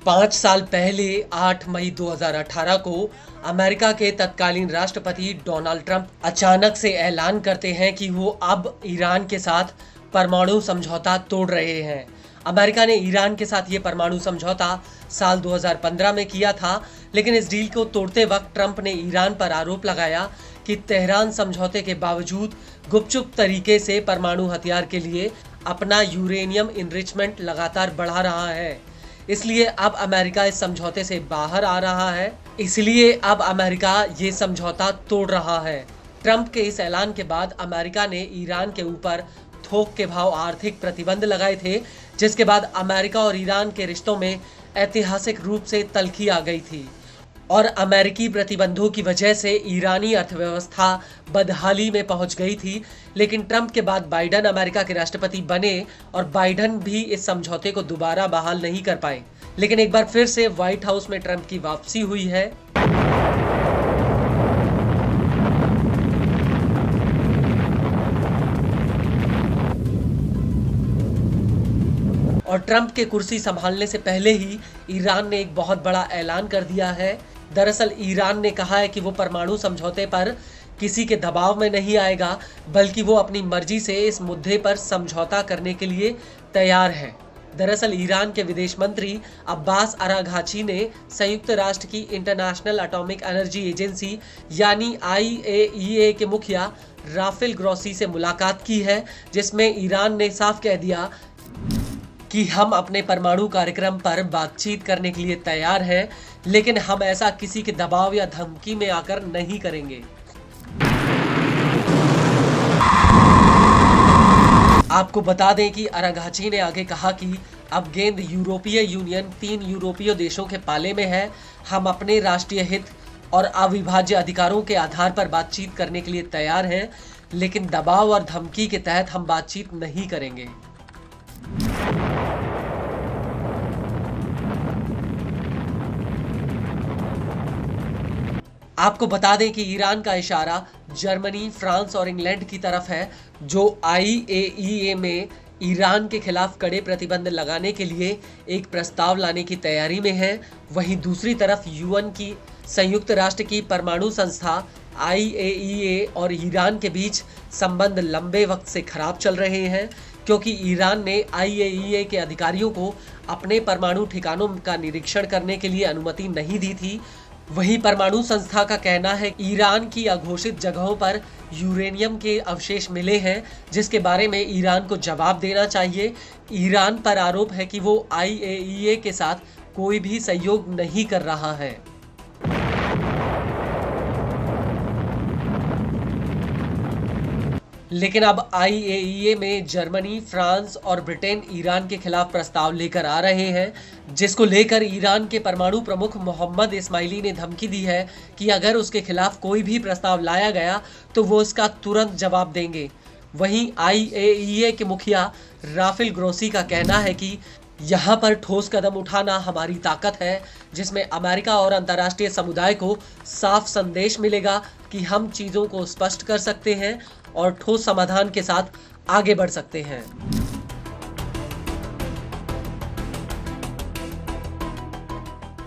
5 साल पहले 8 मई 2018 को अमेरिका के तत्कालीन राष्ट्रपति डोनाल्ड ट्रंप अचानक से ऐलान करते हैं कि वो अब ईरान के साथ परमाणु समझौता तोड़ रहे हैं। अमेरिका ने ईरान के साथ ये परमाणु समझौता साल 2015 में किया था, लेकिन इस डील को तोड़ते वक्त ट्रंप ने ईरान पर आरोप लगाया कि तेहरान समझौते के बावजूद गुपचुप तरीके से परमाणु हथियार के लिए अपना यूरेनियम इनरिचमेंट लगातार बढ़ा रहा है। इसलिए अब अमेरिका इस समझौते से बाहर आ रहा है, इसलिए अब अमेरिका ये समझौता तोड़ रहा है। ट्रंप के इस ऐलान के बाद अमेरिका ने ईरान के ऊपर थोक के भाव आर्थिक प्रतिबंध लगाए थे, जिसके बाद अमेरिका और ईरान के रिश्तों में ऐतिहासिक रूप से तल्खी आ गई थी और अमेरिकी प्रतिबंधों की वजह से ईरानी अर्थव्यवस्था बदहाली में पहुंच गई थी। लेकिन ट्रंप के बाद बाइडन अमेरिका के राष्ट्रपति बने और बाइडन भी इस समझौते को दोबारा बहाल नहीं कर पाए। लेकिन एक बार फिर से व्हाइट हाउस में ट्रंप की वापसी हुई है और ट्रंप के कुर्सी संभालने से पहले ही ईरान ने एक बहुत बड़ा ऐलान कर दिया है। दरअसल ईरान ने कहा है कि वो परमाणु समझौते पर किसी के दबाव में नहीं आएगा, बल्कि वो अपनी मर्जी से इस मुद्दे पर समझौता करने के लिए तैयार है। दरअसल ईरान के विदेश मंत्री अब्बास अराघाची ने संयुक्त राष्ट्र की इंटरनेशनल एटॉमिक एनर्जी एजेंसी यानी IAEA के मुखिया राफेल ग्रोसी से मुलाकात की है, जिसमें ईरान ने साफ कह दिया कि हम अपने परमाणु कार्यक्रम पर बातचीत करने के लिए तैयार हैं, लेकिन हम ऐसा किसी के दबाव या धमकी में आकर नहीं करेंगे। आपको बता दें कि अराघाची ने आगे कहा कि अब गेंद यूरोपीय यूनियन 3 यूरोपीय देशों के पाले में है। हम अपने राष्ट्रीय हित और अविभाज्य अधिकारों के आधार पर बातचीत करने के लिए तैयार हैं, लेकिन दबाव और धमकी के तहत हम बातचीत नहीं करेंगे। आपको बता दें कि ईरान का इशारा जर्मनी, फ्रांस और इंग्लैंड की तरफ है, जो IAEA में ईरान के खिलाफ कड़े प्रतिबंध लगाने के लिए एक प्रस्ताव लाने की तैयारी में है। वहीं दूसरी तरफ UN की संयुक्त राष्ट्र की परमाणु संस्था IAEA और ईरान के बीच संबंध लंबे वक्त से खराब चल रहे हैं, क्योंकि ईरान ने IAEA के अधिकारियों को अपने परमाणु ठिकानों का निरीक्षण करने के लिए अनुमति नहीं दी थी। वहीं परमाणु संस्था का कहना है कि ईरान की अघोषित जगहों पर यूरेनियम के अवशेष मिले हैं, जिसके बारे में ईरान को जवाब देना चाहिए। ईरान पर आरोप है कि वो IAEA के साथ कोई भी सहयोग नहीं कर रहा है। लेकिन अब IAEA में जर्मनी, फ्रांस और ब्रिटेन ईरान के खिलाफ प्रस्ताव लेकर आ रहे हैं, जिसको लेकर ईरान के परमाणु प्रमुख मोहम्मद इस्माइली ने धमकी दी है कि अगर उसके खिलाफ कोई भी प्रस्ताव लाया गया तो वो इसका तुरंत जवाब देंगे। वहीं IAEA के मुखिया राफेल ग्रोसी का कहना है कि यहाँ पर ठोस कदम उठाना हमारी ताकत है, जिसमें अमेरिका और अंतर्राष्ट्रीय समुदाय को साफ संदेश मिलेगा कि हम चीज़ों को स्पष्ट कर सकते हैं और ठोस समाधान के साथ आगे बढ़ सकते हैं।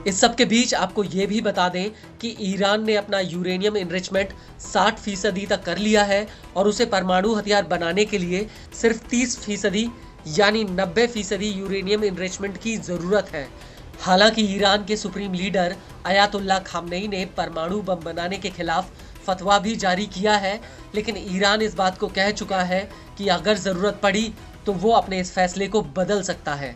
इस सब के बीच आपको ये भी बता दें कि ईरान ने अपना यूरेनियम इनरिचमेंट 60% तक कर लिया है और उसे परमाणु हथियार बनाने के लिए सिर्फ 30% यानी 90% यूरेनियम इनरिचमेंट की जरूरत है। हालांकि ईरान के सुप्रीम लीडर अयातुल्ला खामनेई ने परमाणु बम बनाने के खिलाफ फतवा भी जारी किया है, लेकिन ईरान इस बात को कह चुका है कि अगर जरूरत पड़ी तो वो अपने इस फैसले को बदल सकता है।